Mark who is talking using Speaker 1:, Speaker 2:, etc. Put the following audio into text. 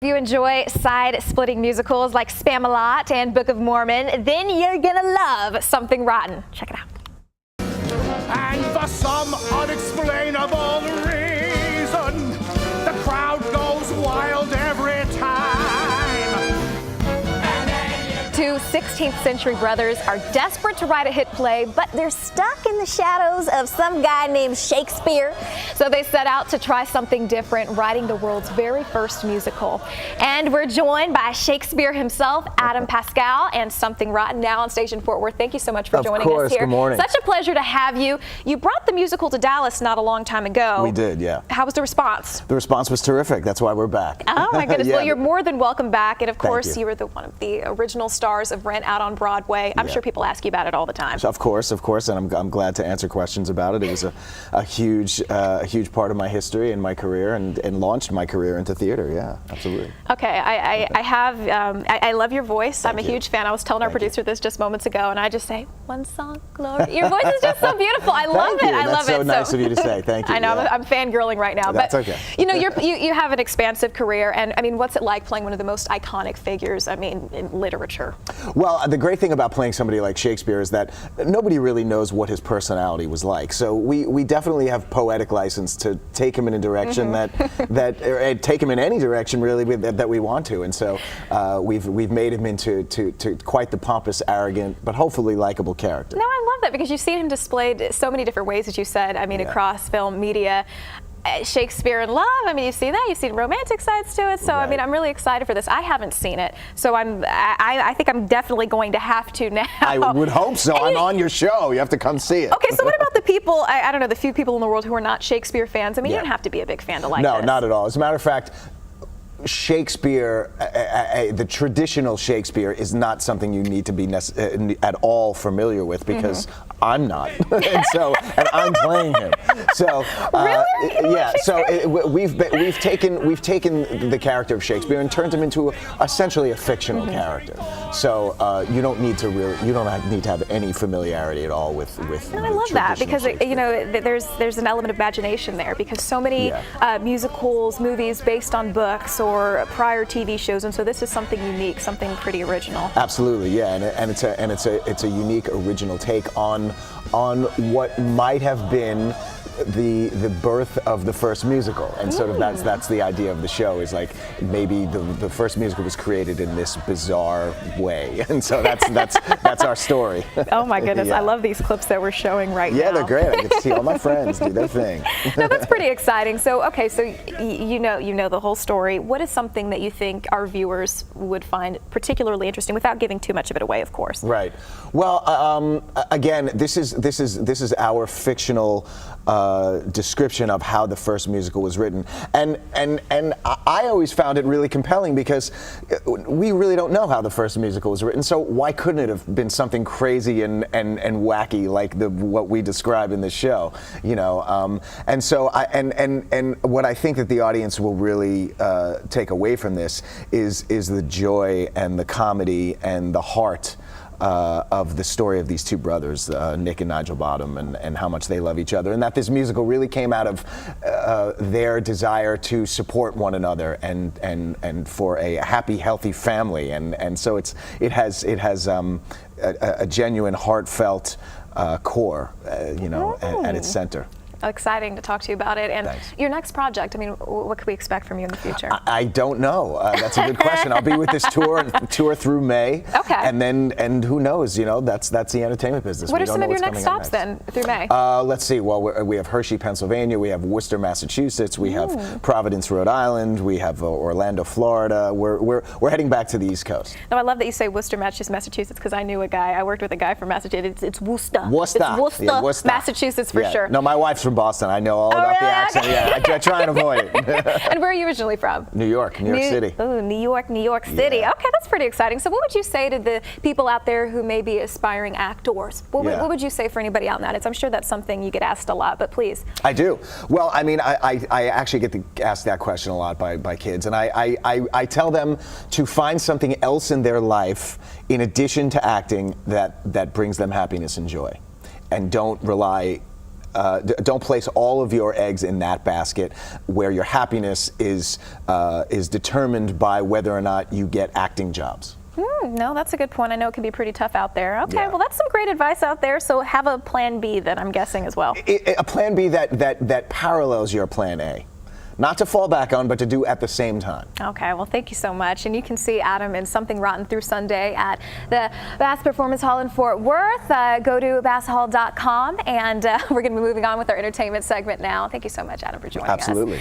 Speaker 1: If you enjoy side-splitting musicals like Spamalot and Book of Mormon, then you're gonna love Something Rotten. Check it out.
Speaker 2: And for some unexplainable reason, the crowd goes wild every time.
Speaker 1: Two 16th century brothers are desperate to write a hit play, but they're stuck in the shadows of some guy named Shakespeare. So they set out to try something different, writing the world's very first musical. And we're joined by Shakespeare himself, Adam Pascal, and Something Rotten, now on stage in Fort Worth. Thank you so much for joining us here.
Speaker 3: Good morning.
Speaker 1: Such a pleasure to have you. You brought the musical to Dallas not a long time ago.
Speaker 3: We did, yeah.
Speaker 1: How was the response?
Speaker 3: The response was terrific. That's why we're back.
Speaker 1: Oh my goodness.
Speaker 3: Yeah.
Speaker 1: Well, you're more than welcome back. And of
Speaker 3: Thank
Speaker 1: course, you were one of the original stars of Rent out on Broadway. I'm sure people ask you about it all the time.
Speaker 3: Of course, and I'm glad to answer questions about it. It was a huge part of my history and my career, and launched my career into theater. Yeah, absolutely.
Speaker 1: Okay, I love your voice. I'm a huge fan. I was telling our producer this just moments ago, and I just say, one song, glory. Your voice is just so beautiful. I love it. I love it.
Speaker 3: That's so nice of you to say. Thank you.
Speaker 1: I know. Yeah. I'm fangirling right now.
Speaker 3: That's
Speaker 1: but,
Speaker 3: okay.
Speaker 1: You know, you have an expansive career, and I mean, what's it like playing one of the most iconic figures, I mean, in literature?
Speaker 3: Well, the great thing about playing somebody like Shakespeare is that nobody really knows what his personality was like. So we definitely have poetic license to take him in a direction that take him in any direction really that we want to. And so we've made him into quite the pompous, arrogant, but hopefully likable character.
Speaker 1: No, I love that because you've seen him displayed so many different ways, as you said. I mean, across film, media. Shakespeare in Love, I mean, you've seen that, you've seen romantic sides to it, so right. I mean, I'm really excited for this. I haven't seen it, so I think I'm definitely going to have to now.
Speaker 3: I would hope so. I'm on your show. You have to come see it.
Speaker 1: Okay, so what about the people, I don't know, the few people in the world who are not Shakespeare fans? I mean, you don't have to be a big fan to like this.
Speaker 3: No, not at all. As a matter of fact, Shakespeare, the traditional Shakespeare, is not something you need to be at all familiar with, because I'm not, and I'm playing him. So
Speaker 1: really?
Speaker 3: Yeah. So we've taken the character of Shakespeare and turned him into essentially a fictional character. So you don't need to have any familiarity at all with.
Speaker 1: No, I love that because you know there's an element of imagination there, because so many musicals, movies based on books or prior TV shows, and so this is something unique, something pretty original.
Speaker 3: Absolutely, yeah, and it's a unique, original take on what might have been the birth of the first musical, and sort of that's the idea of the show, is like maybe the first musical was created in this bizarre way, and so that's our story.
Speaker 1: Oh my goodness, I love these clips that we're showing right now.
Speaker 3: Yeah, they're great. I get to see all my friends do their thing.
Speaker 1: No, that's pretty exciting. So okay, so you know the whole story. What is something that you think our viewers would find particularly interesting, without giving too much of it away, of course? Right.
Speaker 3: Well, again, this is our fictional description of how the first musical was written, and I always found it really compelling, because we really don't know how the first musical was written. So why couldn't it have been something crazy and wacky like what we describe in the show? You know, and so and what I think that the audience will really take away from this is the joy and the comedy and the heart of the story of these two brothers, Nick and Nigel Bottom, and how much they love each other, and that this musical really came out of their desire to support one another and for a happy, healthy family, and so it has a genuine, heartfelt core, you know, at its center.
Speaker 1: Exciting to talk to you about it. And your next project, I mean, what can we expect from you in the future?
Speaker 3: I don't know. That's a good question. I'll be with this tour through May.
Speaker 1: Okay.
Speaker 3: And who knows? You know, that's the entertainment business.
Speaker 1: What are some of your next stops then through May?
Speaker 3: Let's see. Well, we have Hershey, Pennsylvania. We have Worcester, Massachusetts. We have Providence, Rhode Island. We have Orlando, Florida. We're heading back to the East Coast.
Speaker 1: No, I love that you say Worcester, Massachusetts, because I worked with a guy from Massachusetts. It's Worcester.
Speaker 3: Worcester.
Speaker 1: It's Worcester,
Speaker 3: yeah, Worcester.
Speaker 1: Massachusetts for sure.
Speaker 3: No, my wife's from Boston. I know all about the accent. Yeah, I try and avoid it.
Speaker 1: And where are you originally from?
Speaker 3: New York City.
Speaker 1: Oh, New York City.
Speaker 3: Yeah.
Speaker 1: Okay, that's pretty exciting. So what would you say to the people out there who may be aspiring actors? What would you say for anybody out in that? I'm sure that's something you get asked a lot, but please.
Speaker 3: I do. Well, I mean, I actually get asked that question a lot by kids, and I tell them to find something else in their life in addition to acting that brings them happiness and joy, and don't rely don't place all of your eggs in that basket, where your happiness is determined by whether or not you get acting jobs.
Speaker 1: No, that's a good point. I know it can be pretty tough out there. Okay,
Speaker 3: Yeah.
Speaker 1: well, that's some great advice out there. So have a plan B then, I'm guessing, as well.
Speaker 3: A plan B that parallels your plan A. Not to fall back on, but to do at the same time.
Speaker 1: Okay, well, thank you so much. And you can see Adam in Something Rotten through Sunday at the Bass Performance Hall in Fort Worth. Go to basshall.com, and we're going to be moving on with our entertainment segment now. Thank you so much, Adam, for joining us.
Speaker 3: Absolutely.